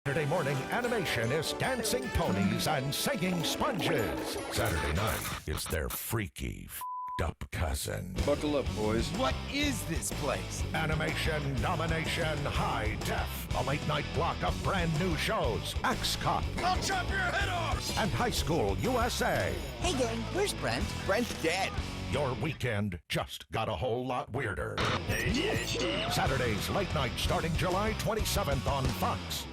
Saturday morning animation is dancing ponies and singing sponges. Saturday night is their freaky, f***ed-up cousin. Buckle up, boys. What is this place? Animation Domination High Def, a late-night block of brand new shows. X-Cop. I'll chop your head off! And High School USA. Hey gang, where's Brent? Brent's dead. Your weekend just got a whole lot weirder. Saturdays late night starting July 27th on Fox.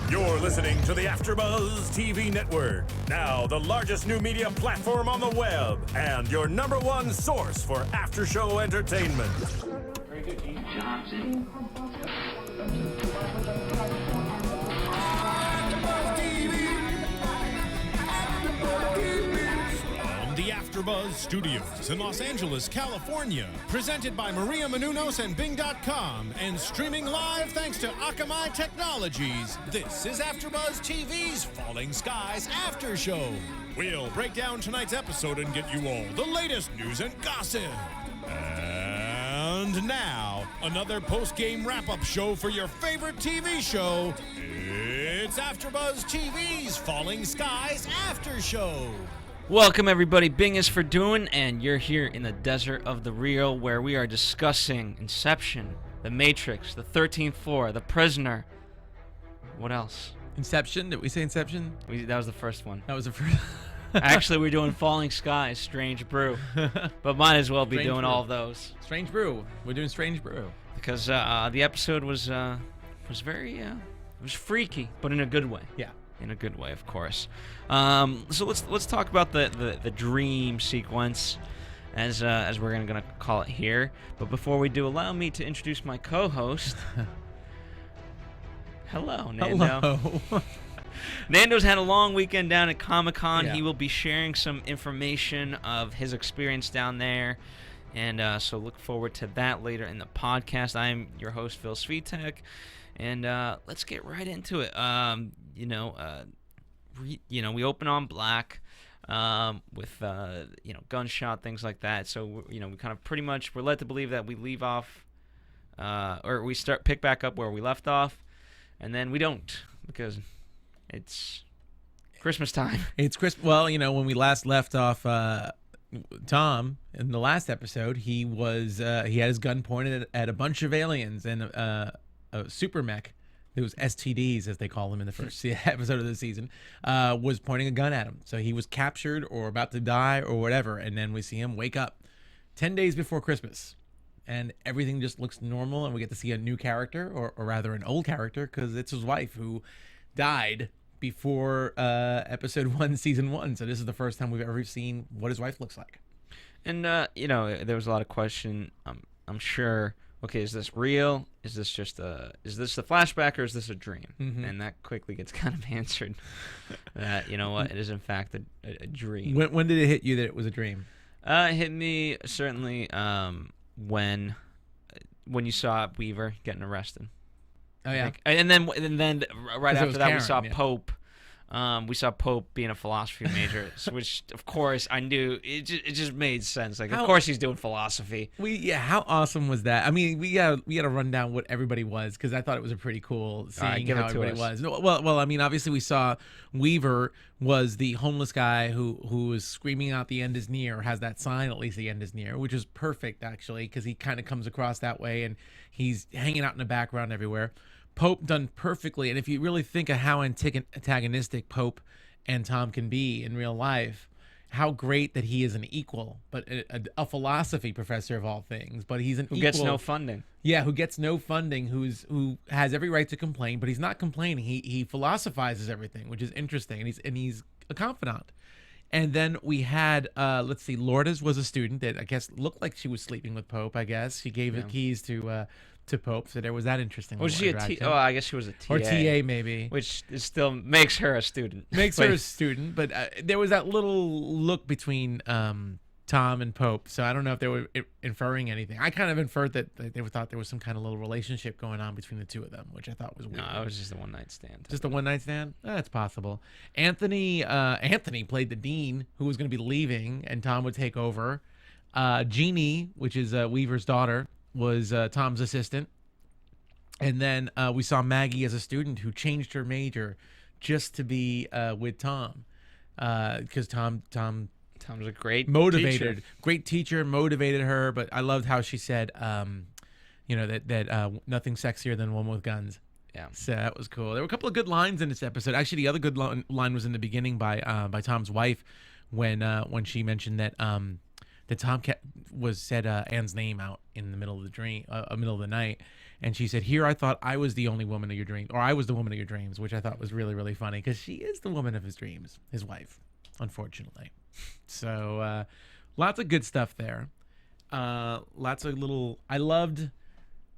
You're listening to the AFTERBUZZ TV Network, now the largest new media platform on the web, and your #1 source for after-show entertainment. Very good, Gene Johnson. The AFTERBUZZ Studios in Los Angeles, California. Presented by Maria Menounos and Bing.com and streaming live thanks to Akamai Technologies. This is AFTERBUZZ TV's Falling Skies After Show. We'll break down tonight's episode and get you all the latest news and gossip. And now, another post-game wrap-up show for your favorite TV show. It's AFTERBUZZ TV's Falling Skies After Show. Welcome everybody, Bing is for doing, and you're here in the desert of the real where we are discussing Inception, The Matrix, The 13th Floor, The Prisoner. What else? Inception? Did we say Inception? That was the first one. That was the first. Actually, we're doing Falling Skies, Strange Brew, but might as well be Strange doing Brew. all of those. Strange Brew. We're doing Strange Brew. Because the episode was very, it was freaky, but in a good way. Yeah. In a good way, of course. So let's talk about the dream sequence, as we're gonna call it here. But before we do, allow me to introduce my co-host. Hello, Nando. Hello. Nando's had a long weekend down at Comic-Con. Yeah. He will be sharing some information of his experience down there, and so look forward to that later in the podcast. I'm your host, Phil Svitek, and let's get right into it. We open on black with gunshot, things like that. So we kind of pretty much we're led to believe that we leave off, or we pick back up where we left off, and then we don't because it's Christmas time. It's Christmas. Well, when we last left off, Tom in the last episode, he had his gun pointed at a bunch of aliens and a super mech. Those STDs, as they call them in the first episode of the season, was pointing a gun at him. So he was captured or about to die or whatever. And then we see him wake up 10 days before Christmas. And everything just looks normal. And we get to see a new character, or rather an old character, because it's his wife who died before episode 1, season 1. So this is the first time we've ever seen what his wife looks like. And, there was a lot of question, I'm sure. Okay, is this real? Is this is this a flashback or is this a dream? Mm-hmm. And that quickly gets kind of answered that, it is in fact a dream. When did it hit you that it was a dream? It hit me certainly when you saw Weaver getting arrested. Oh, yeah. And then right after that Karen, we saw yeah. Pope. We saw Pope being a philosophy major, which of course I knew it just made sense. Like, of course he's doing philosophy. How awesome was that? I mean, we got to run down what everybody was, because I thought it was a pretty cool seeing how everybody was. Well, I mean, obviously we saw Weaver was the homeless guy who was screaming out the end is near, has that sign at least the end is near, which is perfect actually, because he kind of comes across that way and he's hanging out in the background everywhere. Pope done perfectly, and if you really think of how antagonistic Pope and Tom can be in real life, how great that he is an equal, but a philosophy professor of all things, but he's an equal. Who gets no funding. Yeah, who gets no funding, who has every right to complain, but he's not complaining. He philosophizes everything, which is interesting, and he's a confidant. And then we had, Lourdes was a student that I guess looked like she was sleeping with Pope, I guess. She gave the keys to Pope, so there was that interesting Was she a T? Oh, I guess she was a TA. Or TA, maybe. Which still makes her a student. Makes her a student, but there was that little look between Tom and Pope, so I don't know if they were inferring anything. I kind of inferred that they thought there was some kind of little relationship going on between the two of them, which I thought was weird. No, it was just a one-night stand. Just a one-night stand? That's possible. Anthony played the dean who was going to be leaving, and Tom would take over. Jeannie, which is Weaver's daughter, was Tom's assistant. And then we saw Maggie as a student who changed her major just to be with Tom, because Tom's a great motivated, teacher. great teacher, motivated her. But I loved how she said, that nothing sexier than a woman with guns. Yeah. So that was cool. There were a couple of good lines in this episode. Actually, the other good line was in the beginning by Tom's wife when she mentioned that Tom said Anne's name out in the middle of the night, and she said, "Here, I thought I was the only woman of your dreams, or I was the woman of your dreams," which I thought was really, really funny because she is the woman of his dreams, his wife, unfortunately. So lots of good stuff there. Lots of little. I loved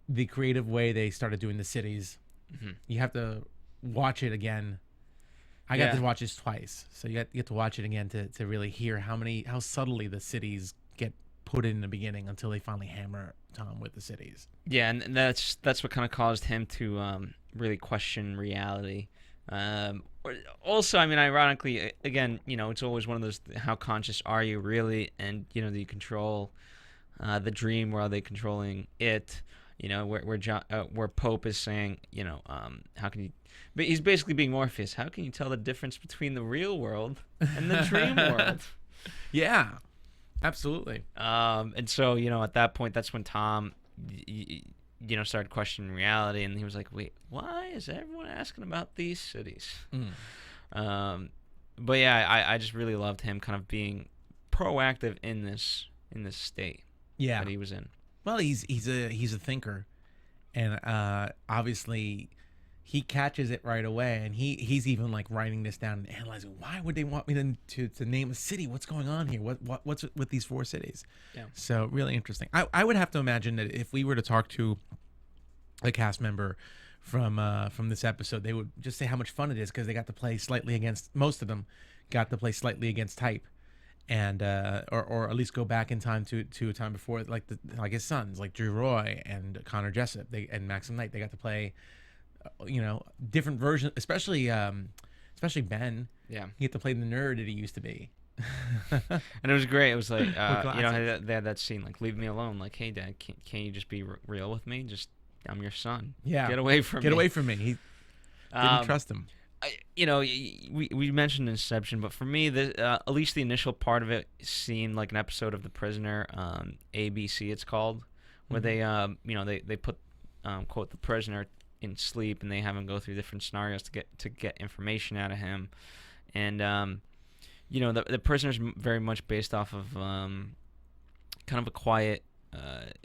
the creative way they started doing the cities. Mm-hmm. You have to watch it again. I got to watch this twice, so you get to watch it again to really hear how subtly the cities get put in the beginning until they finally hammer Tom with the cities. Yeah, and that's what kind of caused him to really question reality. Also, I mean, ironically, again, it's always one of those: how conscious are you really? And do you control the dream, or are they controlling it? Where Pope is saying, how can you? But he's basically being Morpheus. How can you tell the difference between the real world and the dream world? Yeah, absolutely. And so at that point, that's when Tom, started questioning reality, and he was like, "Wait, why is everyone asking about these cities?" But yeah, I just really loved him kind of being proactive in this state that he was in. Well, he's a thinker, and obviously he catches it right away, and he's even like writing this down and analyzing, why would they want me to name a city? What's going on here? What's with these 4 cities? Yeah. So really interesting. I would have to imagine that if we were to talk to a cast member from this episode, they would just say how much fun it is because they got to play slightly against, most of them got to play slightly against type. And or at least go back in time to a time before, like his sons, like Drew Roy and Connor Jessup, and Maxim Knight. They got to play, different versions, especially Ben. Yeah, he had to play the nerd that he used to be. And it was great. It was like they had that scene, like, leave me alone. Like, hey, Dad, can't you just be real with me? I'm your son. Yeah, get away from me. Get away from me. He didn't trust him. We mentioned Inception, but for me, at least the initial part of it seemed like an episode of The Prisoner, ABC it's called, where they they put quote the prisoner in sleep, and they have him go through different scenarios to get information out of him, and the prisoner's very much based off of kind of a quiet,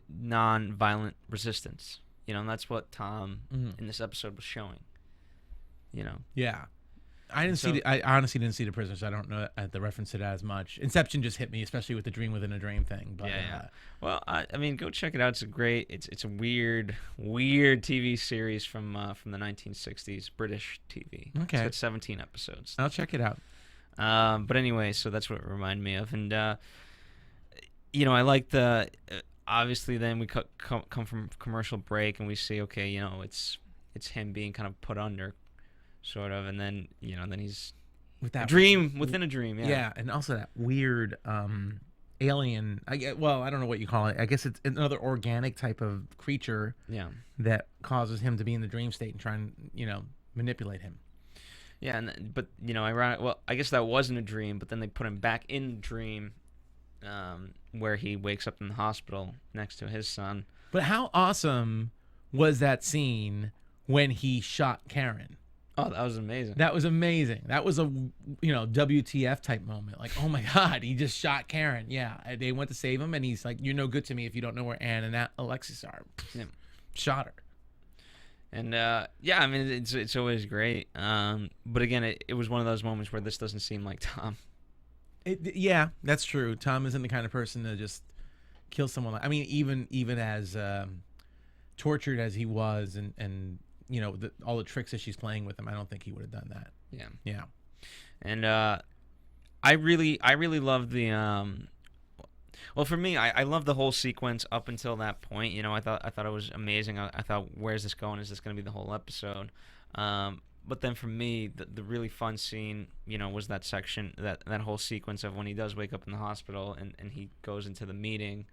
non-violent resistance, and that's what Tom in this episode was showing. Yeah, I honestly didn't see The Prisoner, so I don't know the reference to that as much. Inception just hit me, especially with the dream within a dream thing. But, yeah. Well, I mean, go check it out. It's a weird TV series from the 1960s, British TV. Okay, it's got 17 episodes. I'll check it out. But anyway, so that's what it reminded me of, and I like the obviously then we come from commercial break, and we see, okay, it's him being kind of put under. Sort of, and then then he's with that dream within a dream. Yeah, and also that weird alien. I don't know what you call it. I guess it's another organic type of creature. Yeah, that causes him to be in the dream state and try and manipulate him. Yeah, but ironic. Well, I guess that wasn't a dream, but then they put him back in the dream, where he wakes up in the hospital next to his son. But how awesome was that scene when he shot Karen? Oh, that was amazing. That was amazing. That was a WTF type moment. Like, oh my God, he just shot Karen. Yeah, they went to save him, and he's like, "You're no good to me if you don't know where Anne and Alexis are." Yeah. Shot her. And yeah, I mean, it's always great. But again, it was one of those moments where this doesn't seem like Tom. Yeah, that's true. Tom isn't the kind of person to just kill someone. I mean, even as tortured as he was, and all the tricks that she's playing with him, I don't think he would have done that. Yeah. And I really love the well, for me, I love the whole sequence up until that point. I thought it was amazing. I thought, where's this going? Is this going to be the whole episode? But then for me, the really fun scene, was that section, that whole sequence of when he does wake up in the hospital and he goes into the meeting,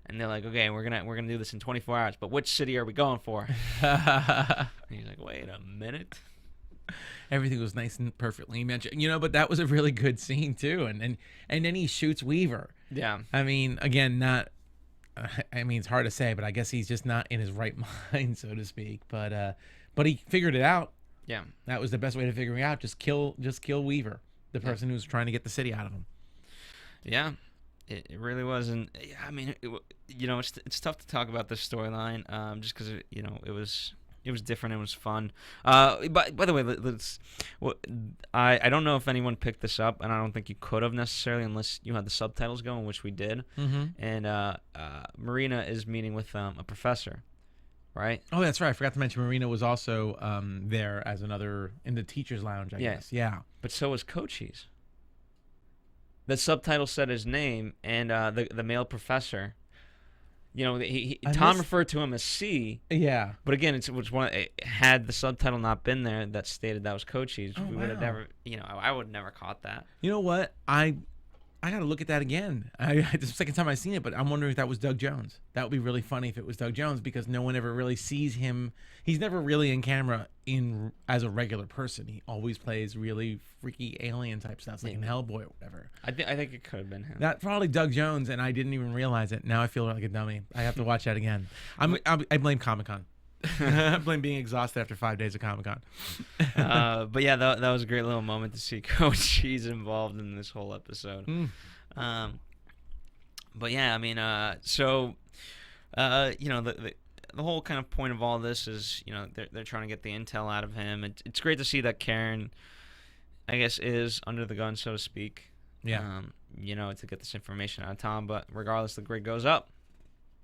And they're like, okay, we're gonna do this in 24 hours, but which city are we going for? And he's like, wait a minute. Everything was nice and perfectly mentioned, but that was a really good scene too. And then he shoots Weaver. Yeah. I mean, again, it's hard to say, but I guess he's just not in his right mind, so to speak. But he figured it out. Yeah. That was the best way to figure it out. Just kill Weaver, the person who's trying to get the city out of him. Yeah. It really was, and I mean, it's tough to talk about this storyline, just because it was different. It was fun. By the way, I don't know if anyone picked this up, and I don't think you could have necessarily unless you had the subtitles going, which we did. Mm-hmm. And Marina is meeting with a professor, right? Oh, that's right. I forgot to mention Marina was also there as another in the teacher's lounge. I guess. Yeah. But so was Cochise. The subtitle said his name, and the male professor. Tom referred to him as C. Yeah. But again, had the subtitle not been there that stated that was Cochise, we would have never. I would have never caught that. You know what? I got to look at that again. It's the second time I've seen it, but I'm wondering if that was Doug Jones. That would be really funny if it was Doug Jones, because no one ever really sees him. He's never really in camera as a regular person. He always plays really freaky alien type stuff, like in Hellboy or whatever. I think it could have been him. That probably Doug Jones, and I didn't even realize it. Now I feel like a dummy. I have to watch that again. I blame Comic-Con. I blame being exhausted after 5 days of Comic-Con. But yeah, that was a great little moment to see Coach Cheese involved in this whole episode. But yeah, I mean, the whole kind of point of all this is, they're trying to get the intel out of him. It's great to see that Karen, I guess, is under the gun, so to speak. Yeah. To get this information out of Tom. But regardless, the grid goes up.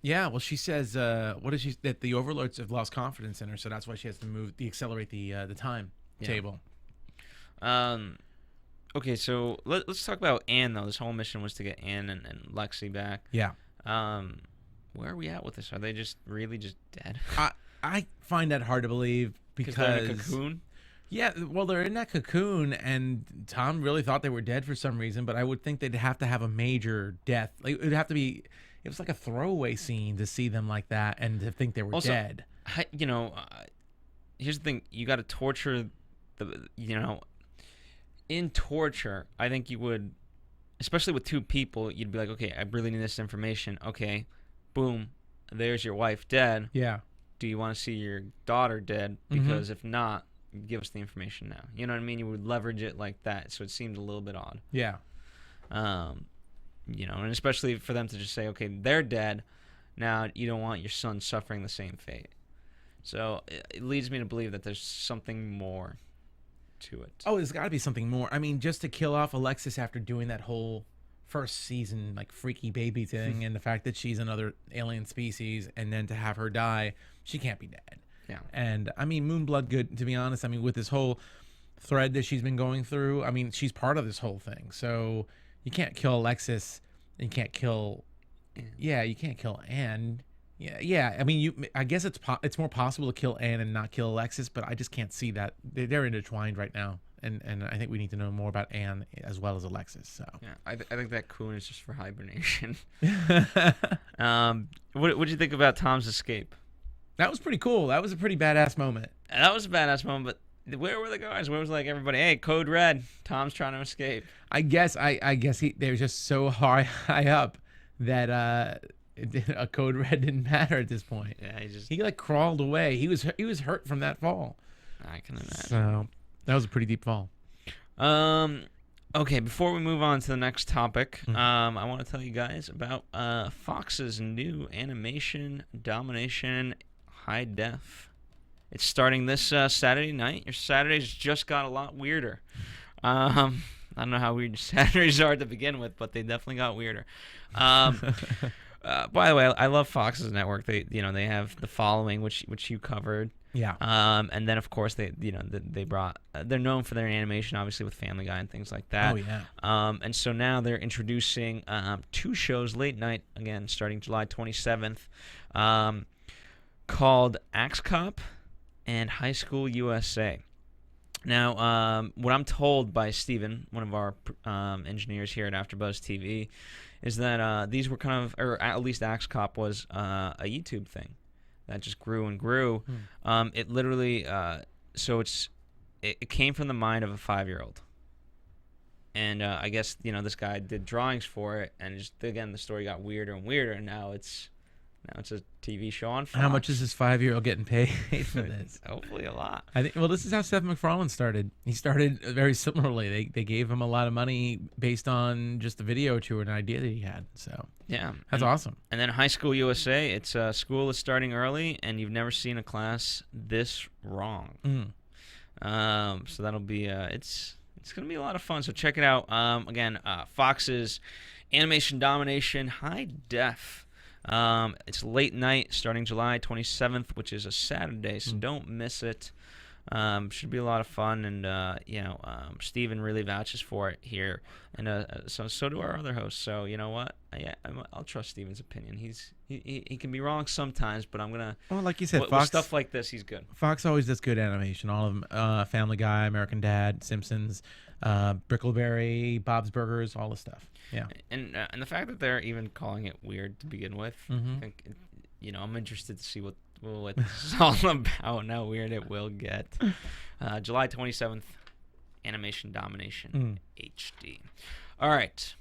Yeah, well, she says, that the overlords have lost confidence in her, so that's why she has to accelerate the time table. Okay, so let's talk about Anne, though. This whole mission was to get Anne and Lexi back. Yeah. Where are we at with this? Are they just really just dead? I find that hard to believe because they're in a cocoon? Yeah, well, they're in that cocoon, and Tom really thought they were dead for some reason, but I would think they'd have to have a major death. Like, it would have to be... It was like a throwaway scene to see them like that and to think they were dead. Here's the thing. You got to torture in torture, I think you would, especially with two people, you'd be like, okay, I really need this information. Okay, boom, there's your wife dead. Yeah. Do you want to see your daughter dead? Because if not, give us the information now. You know what I mean? You would leverage it like that, so it seemed a little bit odd. Yeah. And especially for them to just say, okay, they're dead. Now you don't want your son suffering the same fate. So it leads me to believe that there's something more to it. Oh, there's got to be something more. I mean, just to kill off Alexis after doing that whole first season, like, freaky baby thing, and the fact that she's another alien species, and then to have her die, she can't be dead. Yeah. And, I mean, Moonblood good, to be honest. I mean, with this whole thread that she's been going through, I mean, she's part of this whole thing. So... You can't kill Alexis, and you can't kill, you can't kill Anne. Yeah. I mean, I guess it's more possible to kill Anne and not kill Alexis, but I just can't see that they're intertwined right now, and I think we need to know more about Anne as well as Alexis. So yeah, I think that cocoon is just for hibernation. What did you think about Tom's escape? That was pretty cool. That was a pretty badass moment. That was a badass moment, but. Where were the guys? Where was everybody? Hey, code red. Tom's trying to escape. I guess they're just so high up that a code red didn't matter at this point. Yeah, he like crawled away. He was hurt from that fall. I can imagine. So that was a pretty deep fall. Okay, before we move on to the next topic, I want to tell you guys about Fox's new animation Domination High Def. It's starting this Saturday night. Your Saturdays just got a lot weirder. I don't know how weird Saturdays are to begin with, but they definitely got weirder. By the way, I love Fox's network. They have The Following, which you covered. Yeah. And then of course they brought. They're known for their animation, obviously with Family Guy and things like that. Oh yeah. And so now they're introducing 2 shows late night again, starting July 27th, called Axe Cop and High School USA. Now, what I'm told by Steven, one of our engineers here at AfterBuzz TV, is that these were kind of, or at least Axe Cop was a YouTube thing that just grew and grew. It literally, so it came from the mind of a 5-year-old. And I guess, this guy did drawings for it, and just, again, the story got weirder and weirder, and now it's a TV show on Fox. How much is this 5-year-old getting paid for this? Hopefully a lot. I think. Well, this is how Seth MacFarlane started. He started very similarly. They gave him a lot of money based on just a video to an idea that he had. So yeah, that's awesome. And then High School USA. It's school is starting early, and you've never seen a class this wrong. So that'll be it's gonna be a lot of fun. So check it out. Again, Fox's Animation Domination High Def. It's late night starting July 27th, which is a Saturday, so don't miss it. Should be a lot of fun, and Steven really vouches for it here, and so do our other hosts. So you know what? I'll trust Steven's opinion. He can be wrong sometimes, but I'm gonna. Well, like you said, with Fox stuff like this, he's good. Fox always does good animation. All of them, Family Guy, American Dad, Simpsons, Brickleberry, Bob's Burgers, all the stuff. Yeah, and the fact that they're even calling it weird to begin with, I think, I'm interested to see what this is all about and how weird it will get. July 27th, Animation Domination HD. All right,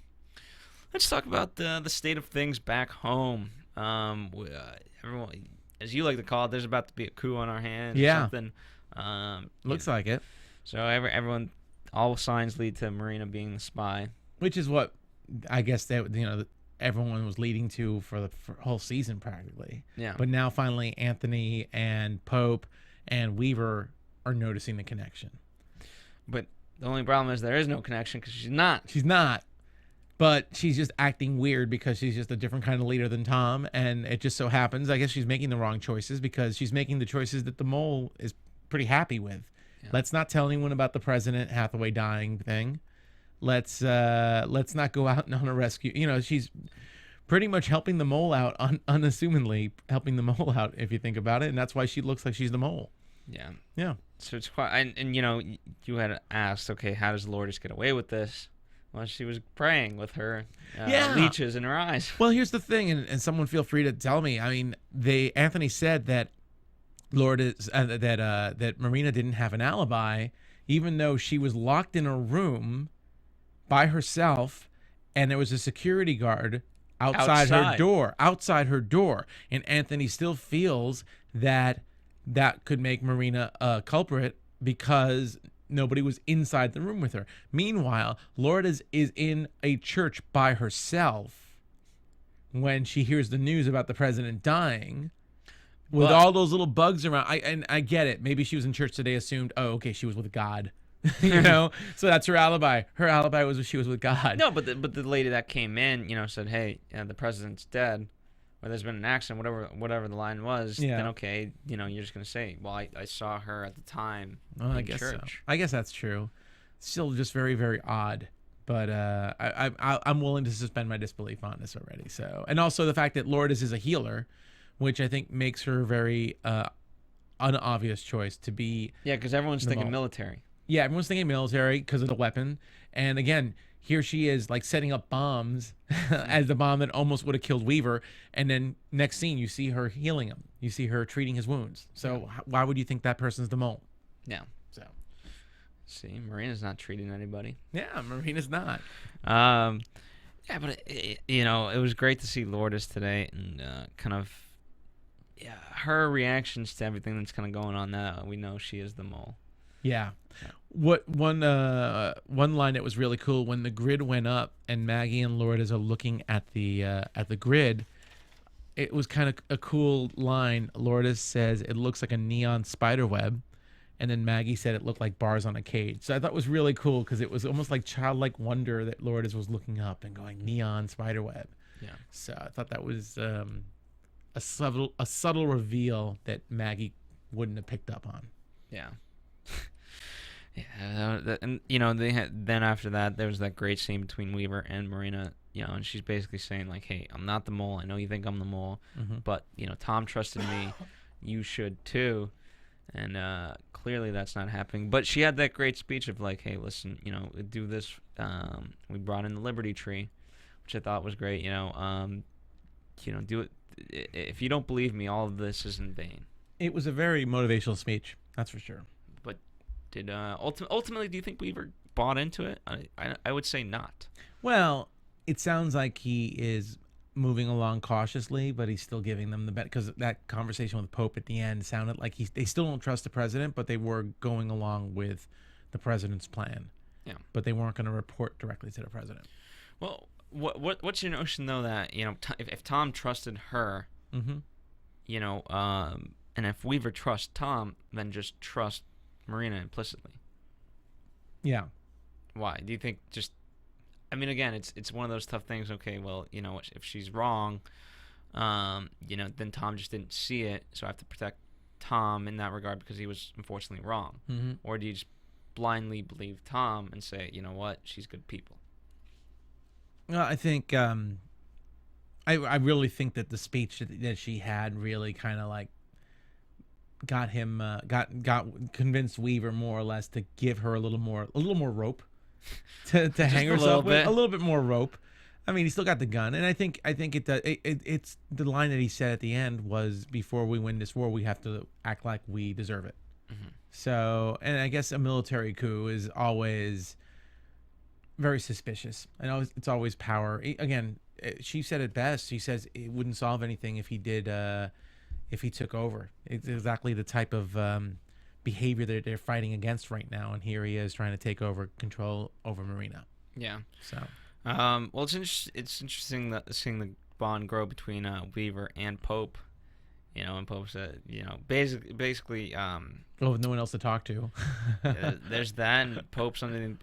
let's talk about the state of things back home. Everyone, as you like to call it, there's about to be a coup on our hands. Yeah, or something. Looks like it. So everyone, all signs lead to Marina being the spy, which is what I guess that everyone was leading to for the whole season practically. Yeah. But now finally Anthony and Pope and Weaver are noticing the connection. But the only problem is there is no connection because she's not. She's not. But she's just acting weird because she's just a different kind of leader than Tom. And it just so happens, I guess she's making the wrong choices because she's making the choices that the mole is pretty happy with. Yeah. Let's not tell anyone about the President Hathaway dying thing. Let's not go out on a rescue. She's pretty much helping the mole out, unassumingly helping the mole out, if you think about it. And that's why she looks like she's the mole. Yeah. Yeah. So it's quite, and you had asked, okay, how does Lourdes get away with this? Well, she was praying with her leeches in her eyes. Well, here's the thing, and someone feel free to tell me. I mean, Anthony said that Lourdes, that Marina didn't have an alibi, even though she was locked in a room by herself, and there was a security guard outside her door, and Anthony still feels that could make Marina a culprit because nobody was inside the room with her. Meanwhile, Lourdes is in a church by herself when she hears the news about the president dying, with all those little bugs around. I get it. Maybe she was in church today, assumed, oh, okay, she was with God. So that's her alibi. Her alibi was she was with God. No, but the lady that came in, said, "Hey, the president's dead, or there's been an accident, whatever the line was." Yeah. Then okay, you're just gonna say, "Well, I saw her at the time in church." So. I guess that's true. Still, just very, very odd. But I'm willing to suspend my disbelief on this already. So, and also the fact that Lourdes is a healer, which I think makes her very unobvious choice to be. Yeah, because everyone's thinking military. Yeah, everyone's thinking military because of the weapon. And again, here she is like setting up bombs as the bomb that almost would have killed Weaver. And then next scene, you see her healing him. You see her treating his wounds. So why would you think that person's the mole? Yeah. So, see, Marina's not treating anybody. Yeah, Marina's not. Yeah, but it was great to see Lourdes today and her reactions to everything that's kind of going on. Now we know she is the mole. Yeah. What one line that was really cool when the grid went up and Maggie and Lourdes are looking at the grid, it was kind of a cool line. Lourdes says it looks like a neon spider web, and then Maggie said it looked like bars on a cage. So I thought it was really cool because it was almost like childlike wonder that Lourdes was looking up and going neon spider web. Yeah. So I thought that was a subtle reveal that Maggie wouldn't have picked up on. Yeah. Yeah, and they had, then after that there was that great scene between Weaver and Marina, and she's basically saying like, hey, I'm not the mole. I know you think I'm the mole, but Tom trusted me. You should too. And clearly that's not happening. But she had that great speech of like, hey, listen, do this. We brought in the Liberty Tree. which I thought was great. Do it. If you don't believe me, all of this is in vain. It was a very motivational speech, that's for sure. But did ultimately, do you think Weaver bought into it? I would say not. Well, it sounds like he is moving along cautiously, but he's still giving them the bet, because that conversation with Pope at the end sounded like they still don't trust the president, but they were going along with the president's plan. Yeah. But they weren't going to report directly to the president. Well, what's your notion though that if Tom trusted her, Mm-hmm. and if Weaver trusts Tom, then just trust Marina implicitly. Yeah. Why do you think? Again, it's one of those tough things. Okay, well, if she's wrong, then Tom just didn't see it, so I have to protect Tom in that regard because he was unfortunately wrong. Mm-hmm. Or do you just blindly believe Tom and say, you know what, she's good people? Well, I think I really think that the speech that she had really kind of like got him got convinced Weaver more or less to give her a little more rope to hang herself with, a little bit more rope. I mean, he still got the gun, and I think it's the line that he said at the end was, "Before we win this war, we have to act like we deserve it." Mm-hmm. So, and I guess a military coup is always very suspicious, and it's always power. Again, she said it best. She says it wouldn't solve anything if he did, if he took over. It's exactly the type of behavior that they're fighting against right now, and here he is trying to take over control over Marina. Yeah. So, well, it's interesting that seeing the bond grow between Weaver and Pope. And Pope said, basically. no one else to talk to. There's that, and Pope's under the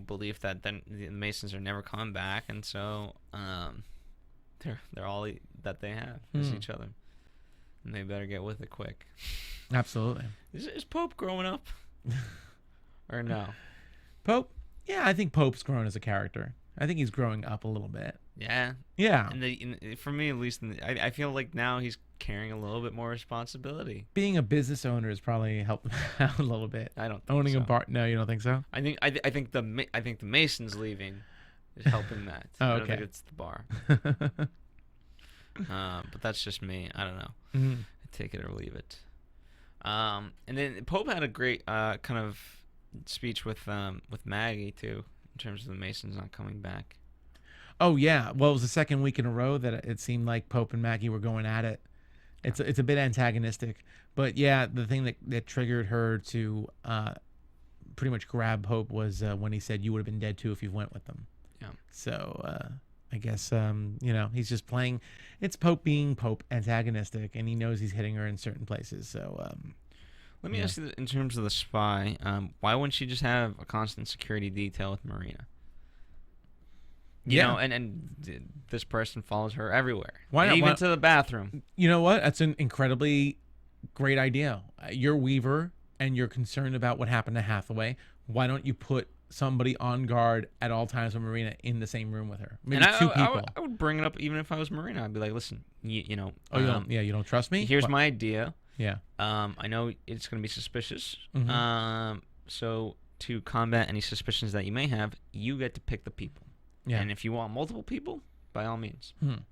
belief that then the Masons are never coming back, and so they're all that they have is each other, and they better get with it quick. Absolutely. Is Pope growing up, or no? Pope? Yeah, I think Pope's grown as a character. I think he's growing up a little bit. Yeah. Yeah. And for me, at least, I feel like now he's carrying a little bit more responsibility. Being a business owner has probably helped him out a little bit. I don't think owning so. a bar. No, you don't think so? I think the Masons leaving is helping that. Oh, I don't okay. think it's the bar. But that's just me. I don't know. Mm-hmm. I take it or leave it. And then Pope had a great kind of speech with Maggie too, in terms of the Masons not coming back. Oh yeah. Well, it was the second week in a row that it seemed like Pope and Maggie were going at it. It's a bit antagonistic, but yeah, the thing that triggered her to pretty much grab Pope was when he said, "You would have been dead too if you went with them." Yeah. So I guess he's just playing. It's Pope being Pope, antagonistic, and he knows he's hitting her in certain places. So let me ask you, in terms of the spy, why wouldn't she just have a constant security detail with Marina? You know, and this person follows her everywhere. Why not? Even to the bathroom. You know what? That's an incredibly great idea. You're Weaver, and you're concerned about what happened to Hathaway. Why don't you put somebody on guard at all times with Marina in the same room with her? Maybe and two people. I would bring it up even if I was Marina. I'd be like, listen, you know. You don't trust me? Here's my idea. Yeah. I know it's going to be suspicious. Mm-hmm. So to combat any suspicions that you may have, you get to pick the people. Yeah. And if you want multiple people, by all means. And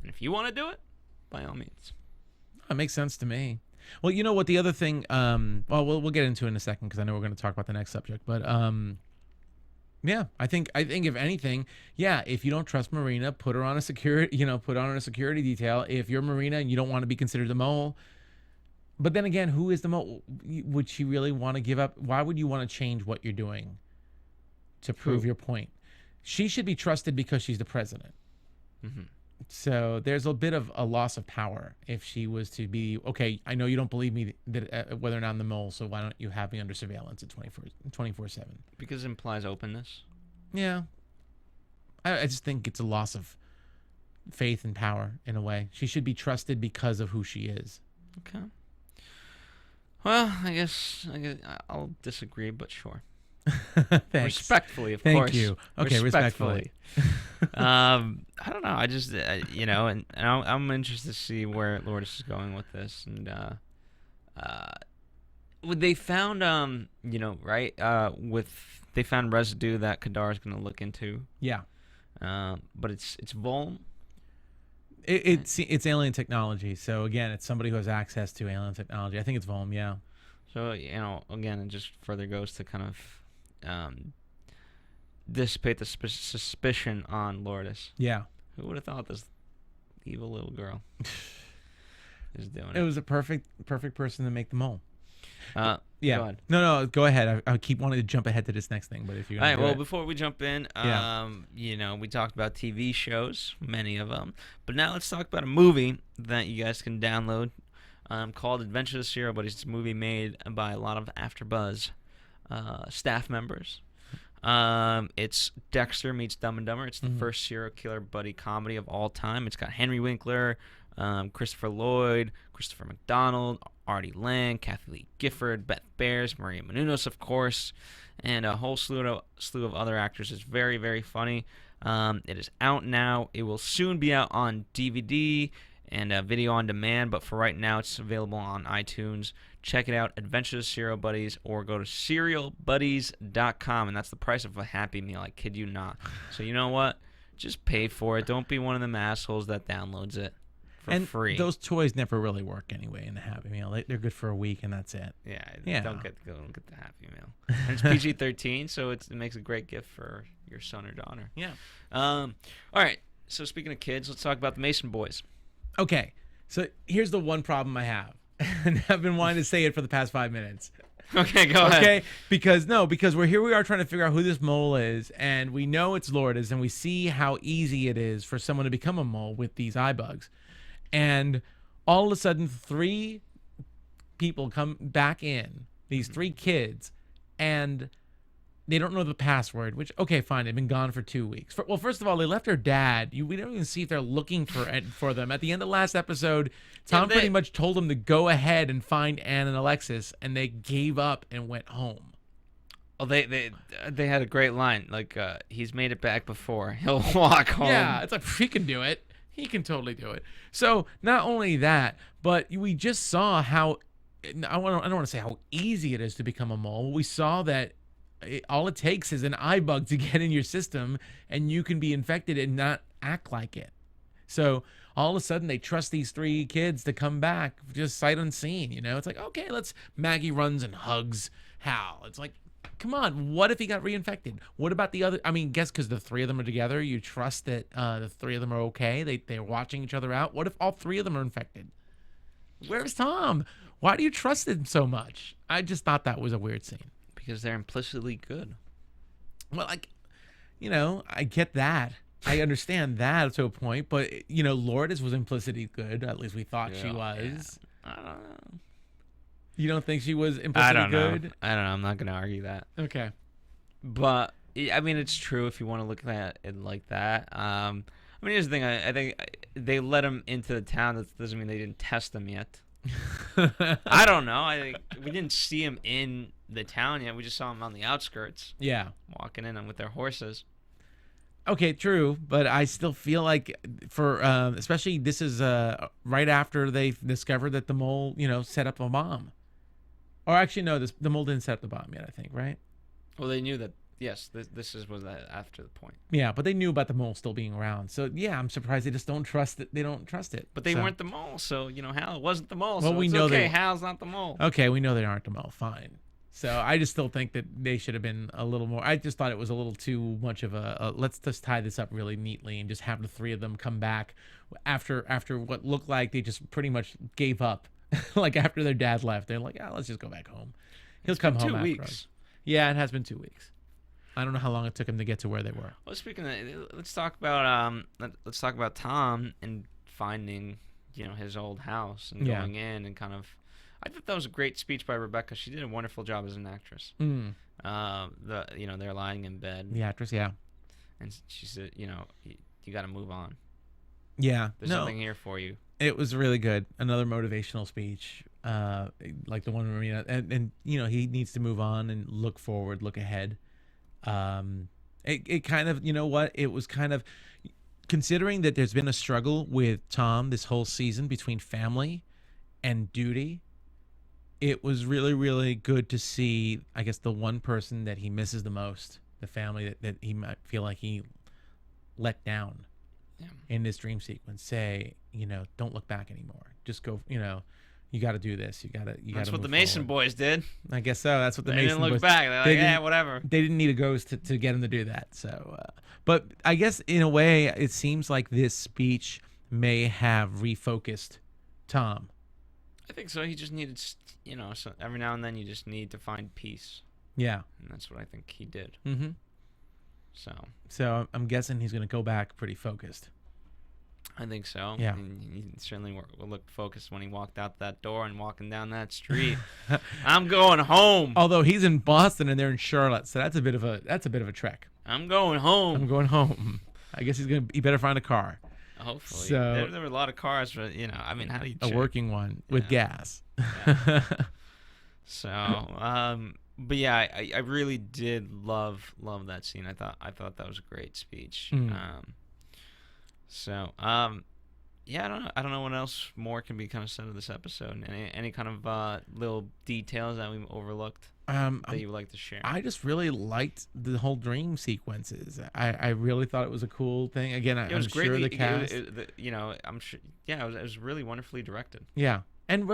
if you want to do it, by all means. That makes sense to me. Well, you know what? The other thing, we'll get into it in a second because I know we're going to talk about the next subject. But yeah, I think if anything, if you don't trust Marina, put her on a security detail. If you're Marina and you don't want to be considered the mole, but then again, who is the mole? Would she really want to give up? Why would you want to change what you're doing to prove your point? She should be trusted because she's the president. Mm-hmm. So there's a bit of a loss of power if she was to be, okay, I know you don't believe me that whether or not I'm the mole, so why don't you have me under surveillance at 24/7? Because it implies openness. Yeah. I just think it's a loss of faith and power in a way. She should be trusted because of who she is. Okay. Well, I guess I'll disagree, but sure. Thanks. Respectfully, of course. Thank you. Okay, respectfully. I don't know. I just, and I'm interested to see where Lourdes is going with this. And they found, they found residue that Kadar is going to look into. Yeah. But it's Volm. It's alien technology. So again, it's somebody who has access to alien technology. I think it's Volm. Yeah. So again, it just further goes to kind of dissipate the suspicion on Lourdes. Yeah. Who would have thought this evil little girl is doing it? It was a perfect person to make the mole. Yeah. Go ahead. No, go ahead. I keep wanting to jump ahead to this next thing, but if you're all right. Well, it. Before we jump in, we talked about TV shows, many of them, but now let's talk about a movie that you guys can download called Adventures of Serial Buddies. It's a movie made by a lot of AfterBuzz staff members. It's Dexter meets Dumb and Dumber. It's the first serial killer buddy comedy of all time. It's got Henry Winkler, Christopher Lloyd, Christopher McDonald, Artie Lang, Kathy Lee Gifford, Beth Bears, Maria Menounos, of course, and a whole slew of other actors. It's very, very funny. It is out now. It will soon be out on DVD and video on demand, but for right now, it's available on iTunes. Check it out, Adventures of Serial Buddies, or go to serialbuddies.com, and that's the price of a Happy Meal. I kid you not. So you know what? Just pay for it. Don't be one of them assholes that downloads it for free. Those toys never really work anyway in the Happy Meal. They're good for a week, and that's it. Yeah. Don't get the Happy Meal. And it's PG-13, so it makes a great gift for your son or daughter. Yeah. All right. So speaking of kids, let's talk about the Mason Boys. Okay. So here's the one problem I have. And I've been wanting to say it for the past 5 minutes. Okay, go ahead. Okay, because we are trying to figure out who this mole is, and we know it's Lourdes, and we see how easy it is for someone to become a mole with these eye bugs. And all of a sudden, 3 people come back in, these 3 kids, and they don't know the password, which, okay, fine, they've been gone for 2 weeks. Well, first of all, they left their dad. We don't even see if they're looking for them. At the end of last episode, Tom pretty much told them to go ahead and find Ann and Alexis, and they gave up and went home. Oh, they had a great line. Like, he's made it back before. He'll walk home. Yeah, it's like, he can do it. He can totally do it. So, not only that, but we just saw how, I don't want to say how easy it is to become a mole. We saw that all it takes is an eye bug to get in your system, and you can be infected and not act like it. So all of a sudden they trust these 3 kids to come back just sight unseen. It's like, okay, Maggie runs and hugs Hal. It's like, come on, what if he got reinfected? What about the other? I mean, guess because the 3 of them are together, you trust that the 3 of them are okay. They're watching each other out. What if all 3 of them are infected? Where's Tom? Why do you trust him so much? I just thought that was a weird scene. Because they're implicitly good. Well, I get that. I understand that to a point, but, Lourdes was implicitly good. At least we thought she was. Yeah. I don't know. You don't think she was implicitly good? I don't know. I'm not going to argue that. Okay. But, I mean, it's true if you want to look at it like that. I mean, here's the thing. I think they let him into the town. That doesn't mean they didn't test him yet. I don't know. I think we didn't see him in the town yet. We just saw him on the outskirts. Yeah. Walking in with their horses. Okay, true. But I still feel like especially this is right after they discovered that the mole, set up a bomb. Or actually, no, the mole didn't set up the bomb yet, I think, right? Well, they knew that. Yes, this was after the point. Yeah, but they knew about the mole still being around. So, yeah, I'm surprised they just don't trust it. They don't trust it. But they weren't the mole, so, Hal wasn't the mole. Well, so we it's know okay, Hal's not the mole. Okay, we know they aren't the mole. Fine. So, I just still think that they should have been a little more. I just thought it was a little too much of let's just tie this up really neatly and just have the 3 of them come back after what looked like they just pretty much gave up. Like, after their dad left, they're like, let's just go back home. He'll come home 2 after weeks. us. Yeah, it has been 2 weeks. I don't know how long it took him to get to where they were. Well, speaking of, let's talk about Tom and finding, his old house and going in and kind of. I thought that was a great speech by Rebecca. She did a wonderful job as an actress. They're lying in bed. The actress, yeah. And she said, you got to move on. Yeah, there's something here for you. It was really good. Another motivational speech, like the one where and he needs to move on and look forward, look ahead. It kind of, it was kind of, considering that there's been a struggle with Tom this whole season between family and duty, it was really, really good to see, I guess, the one person that he misses the most, the family that he might feel like he let down Yeah. in this dream sequence say, don't look back anymore. Just go, you got to do this. You got to That's what move the Mason forward. boys did. I guess so. That's what the They Mason didn't look boys back. They're they like, didn't- whatever. They didn't need a ghost to get him to do that. So, but I guess in a way, it seems like this speech may have refocused Tom. I think so. He just needed, so every now and then you just need to find peace. Yeah. And that's what I think he did. Mm-hmm. So I'm guessing he's going to go back pretty focused. I think so. Yeah. And he certainly looked focused when he walked out that door and walking down that street. I'm going home. Although he's in Boston and they're in Charlotte, so that's a bit of a trek. I'm going home. I'm going home. I guess he better find a car. Hopefully. So- There were a lot of cars, but I mean, how do you A check? working one with gas. So, but yeah, I really did love that scene. I thought that was a great speech. Yeah, I don't know what else more can be kind of said of this episode. Any kind of little details that we overlooked that you would like to share? I just really liked the whole dream sequences. I really thought it was a cool thing. Again, It was I'm great. sure the cast. I'm sure. Yeah, it was really wonderfully directed. Yeah, and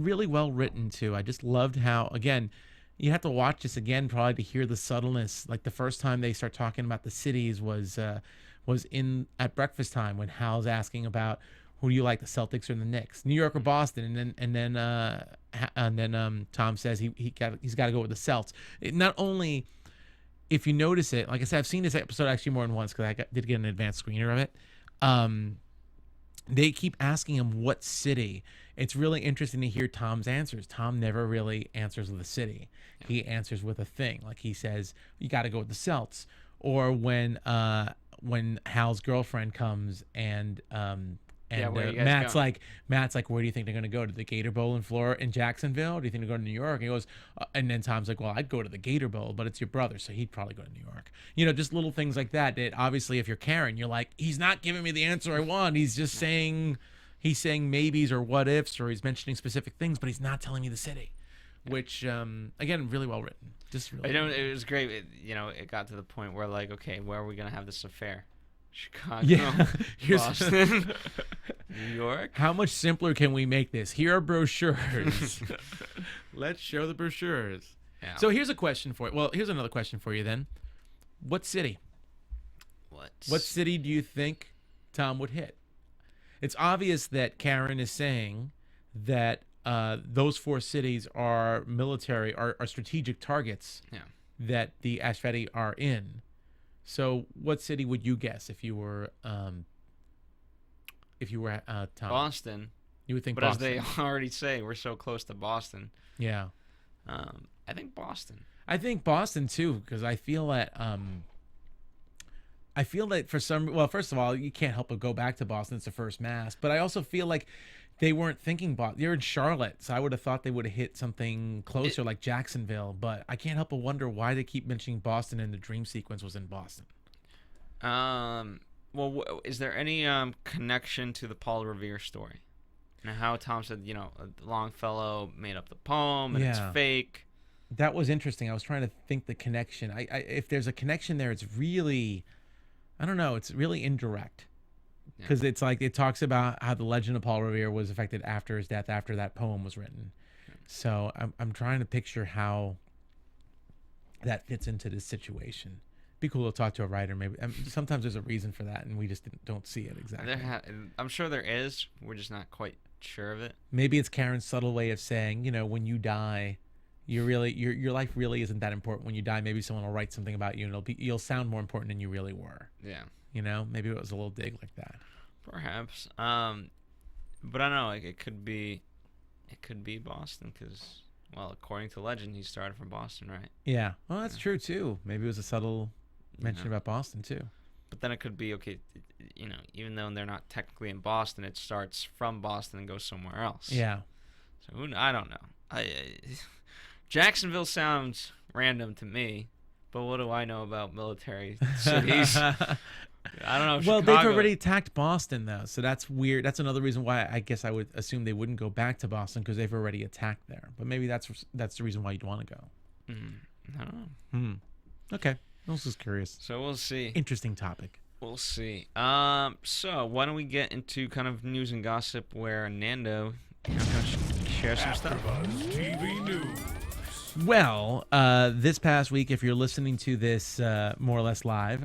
really well written too. I just loved how, again, you have to watch this again probably to hear the subtleness. Like the first time they start talking about the cities was in at breakfast time when Hal's asking about who do you like, the Celtics or the Knicks, New York or Boston, and then Tom says he's got to go with the Celts. Not only, if you notice it, like I said, I've seen this episode actually more than once because I did get an advanced screener of it. They keep asking him what city. It's really interesting to hear Tom's answers. Tom never really answers with a city. He answers with a thing. Like he says, you got to go with the Celts. Or when Hal's girlfriend comes and where you guys Matt's going? like, where do you think they're going to go? To the Gator Bowl in Jacksonville? Do you think they're going to New York? And he goes, and then Tom's like, well, I'd go to the Gator Bowl, but it's your brother, so he'd probably go to New York. Just little things like that. That obviously, if you're Karen, you're like, he's not giving me the answer I want. He's just saying maybes or what ifs, or he's mentioning specific things, but he's not telling me the city. Which, again, really well written. Just really. It was great. It got to the point where like, okay, where are we gonna have this affair? Chicago, Yeah. Boston, New York. How much simpler can we make this? Here are brochures. Let's show the brochures. Yeah. So here's a question for you. Well, here's another question for you then. What city? What city do you think Tom would hit? It's obvious that Karen is saying that those four cities are military, are strategic targets that the Ashveti are in. So what city would you guess if you were Tom? Boston. You would think But Boston. as they already say, we're so close to Boston. Yeah. I think Boston. I think Boston too, because I feel that for some, well, first of all, you can't help but go back to Boston. It's the first mass, but I also feel like they weren't thinking Boston. They're in Charlotte, so I would have thought they would have hit something closer like Jacksonville. But I can't help but wonder why they keep mentioning Boston and the dream sequence was in Boston. Well, is there any connection to the Paul Revere story? And how Tom said, Longfellow made up the poem and it's fake. That was interesting. I was trying to think the connection. I if there's a connection there, it's really, I don't know. It's really indirect. Because it's like it talks about how the legend of Paul Revere was affected after his death, after that poem was written. So I'm trying to picture how that fits into this situation. Be cool to talk to a writer. Maybe sometimes there's a reason for that, and we just don't see it exactly. I'm sure there is. We're just not quite sure of it. Maybe it's Karen's subtle way of saying, when you die, your life really isn't that important. When you die, maybe someone will write something about you, and you'll sound more important than you really were. Yeah. Maybe it was a little dig like that. Perhaps. But I don't know. Like it could be Boston because, well, according to legend, he started from Boston, right? Yeah. Well, that's true too. Maybe it was a subtle mention about Boston too. But then it could be okay. Even though they're not technically in Boston, it starts from Boston and goes somewhere else. Yeah. So I don't know. Jacksonville sounds random to me, but what do I know about military cities? I don't know. Well, Chicago. they've already attacked Boston, though, so that's weird. That's another reason why I guess I would assume they wouldn't go back to Boston because they've already attacked there. But maybe that's the reason why you'd want to go. I don't know. Okay. I was just curious. So we'll see. Interesting topic. We'll see. So why don't we get into kind of news and gossip where Nando kind of share some stuff. AfterBuzz TV News. Well, this past week, if you're listening to this more or less live,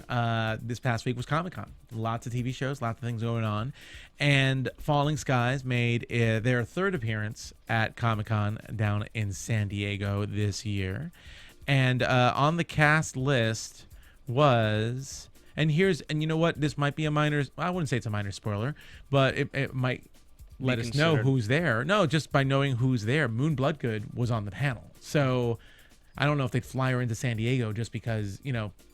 this past week was Comic-Con. Lots of TV shows, lots of things going on. And Falling Skies made their third appearance at Comic-Con down in San Diego this year. And on the cast list was... And you know what? This might be a minor... I wouldn't say it's a minor spoiler, but it might let us know who's there. No, just by knowing who's there. Moon Bloodgood was on the panel. So I don't know if they'd fly her into San Diego just because,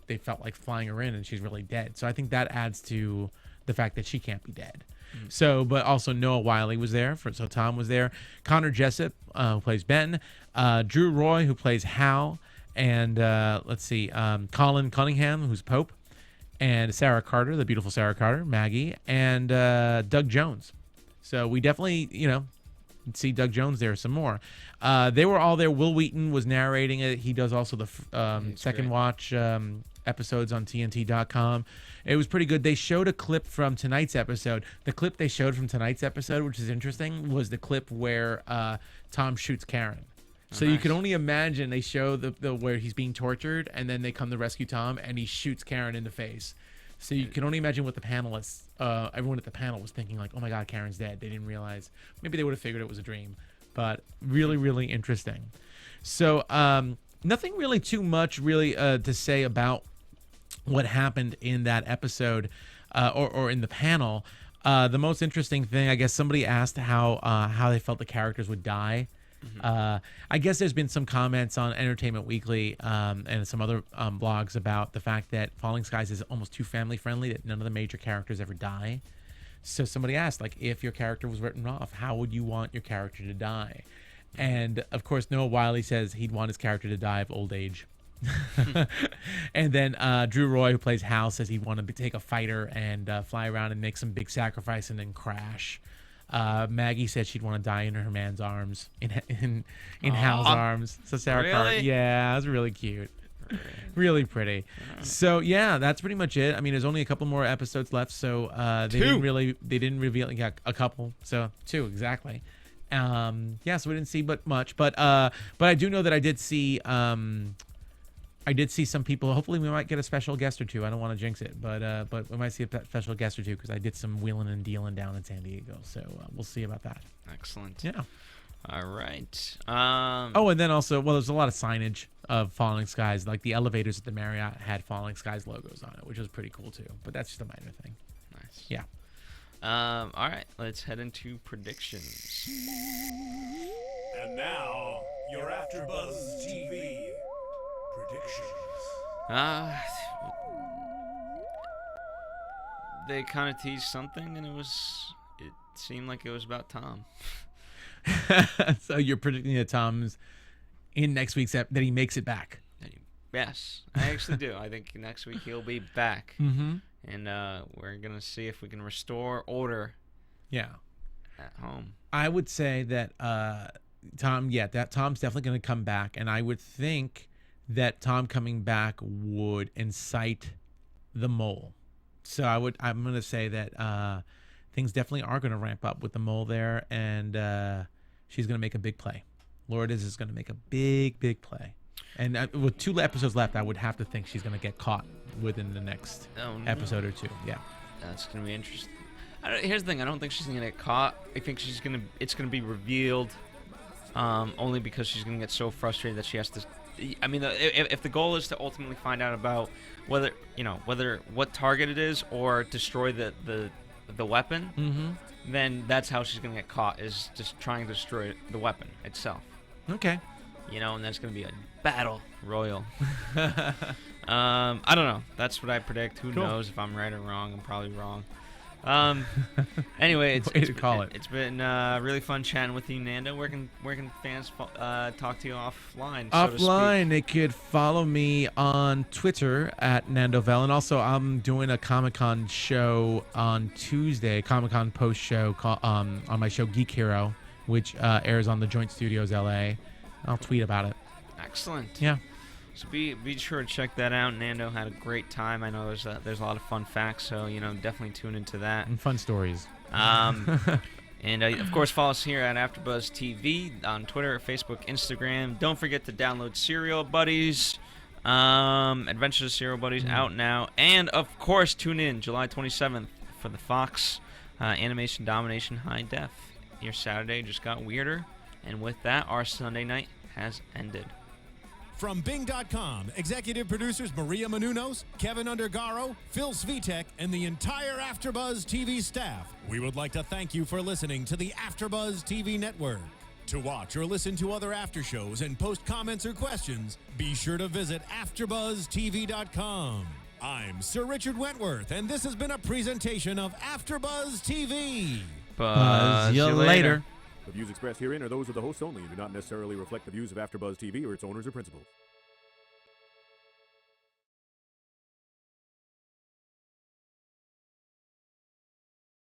they felt like flying her in and she's really dead. So I think that adds to the fact that she can't be dead. So, but also Noah Wiley was there. So Tom was there. Connor Jessup, who plays Ben. Drew Roy, who plays Hal. And let's see, Colin Cunningham, who's Pope. And Sarah Carter, the beautiful Sarah Carter, Maggie. And Doug Jones. So we definitely, see Doug Jones there some more. They were all there. Will Wheaton was narrating it. He does also the second watch episodes on TNT.com. It was pretty good. They showed a clip from tonight's episode. The clip they showed from tonight's episode, which is interesting, was the clip where Tom shoots Karen. So you can only imagine they show the where he's being tortured, and then they come to rescue Tom, and he shoots Karen in the face. So you can only imagine what the panelists, everyone at the panel was thinking, like, oh my God, Karen's dead. They didn't realize. Maybe they would have figured it was a dream. But really, really interesting. So nothing really too much really to say about what happened in that episode or in the panel. The most interesting thing, I guess somebody asked how they felt the characters would die. I guess there's been some comments on Entertainment Weekly and some other blogs about the fact that Falling Skies is almost too family friendly, that none of the major characters ever die. So somebody asked, like, if your character was written off, how would you want your character to die? And of course, Noah Wiley says he'd want his character to die of old age. And then Drew Roy, who plays Hal, says he'd want to take a fighter and fly around and make some big sacrifice and then crash. Maggie said she'd want to die in her man's arms, in Hal's arms. So Sarah Carter, yeah, it was really cute, really pretty. So yeah, that's pretty much it. I mean, there's only a couple more episodes left, so they didn't reveal a couple, so 2 exactly. So we didn't see much, but I do know that I did see some people. Hopefully, we might get a special guest or two. I don't want to jinx it, but we might see a special guest or two because I did some wheeling and dealing down in San Diego. So we'll see about that. Excellent. Yeah. All right. And then also, there's a lot of signage of Falling Skies. Like the elevators at the Marriott had Falling Skies logos on it, which was pretty cool too. But that's just a minor thing. Nice. Yeah. All right. Let's head into predictions. And now, your AfterBuzz TV predictions. They kind of teased something, and it seemed like it was about Tom. So you're predicting that Tom's in next week's that he makes it back. Yes, I actually do. I think next week he'll be back. Mm-hmm. And we're gonna see if we can restore order. Yeah. At home. I would say that Tom's definitely gonna come back, and I would think that Tom coming back would incite the mole. So I'm gonna say that things definitely are gonna ramp up with the mole there, and she's gonna make a big play. Lourdes is gonna make a big play, and with 2 episodes left, I would have to think she's gonna get caught within the next episode or 2. Yeah, that's gonna be interesting. Here's the thing: I don't think she's gonna get caught. I think it's gonna be revealed, only because she's gonna get so frustrated that she has to. I mean, if the goal is to ultimately find out about whether what target it is or destroy the weapon, then that's how she's gonna get caught, is just trying to destroy the weapon itself. Okay. And that's gonna be a battle royal. I don't know. That's what I predict. Who knows if I'm right or wrong? I'm probably wrong. Anyway, it's been really fun chatting with you, Nando. Where can fans talk to you offline? Offline, they could follow me on Twitter at Nando Vel, and also I'm doing a Comic-Con show on Tuesday, Comic-Con post show on my show Geek Hero, which airs on the Joint Studios LA. I'll tweet about it. Excellent. Yeah. So be sure to check that out. Nando had a great time. I know there's a lot of fun facts, so definitely tune into that. And fun stories. And of course, follow us here at AfterBuzz TV on Twitter, Facebook, Instagram. Don't forget to download Serial Buddies, Adventures of Serial Buddies out now, and of course, tune in July 27th for the Fox Animation Domination High Def. Your Saturday just got weirder, and with that, our Sunday night has ended. From Bing.com, executive producers Maria Menounos, Kevin Undergaro, Phil Svitek, and the entire AfterBuzz TV staff, we would like to thank you for listening to the AfterBuzz TV network. To watch or listen to other after shows and post comments or questions, be sure to visit AfterBuzzTV.com. I'm Sir Richard Wentworth, and this has been a presentation of AfterBuzz TV. Buzz you later. The views expressed herein are those of the hosts only and do not necessarily reflect the views of AfterBuzz TV or its owners or principals.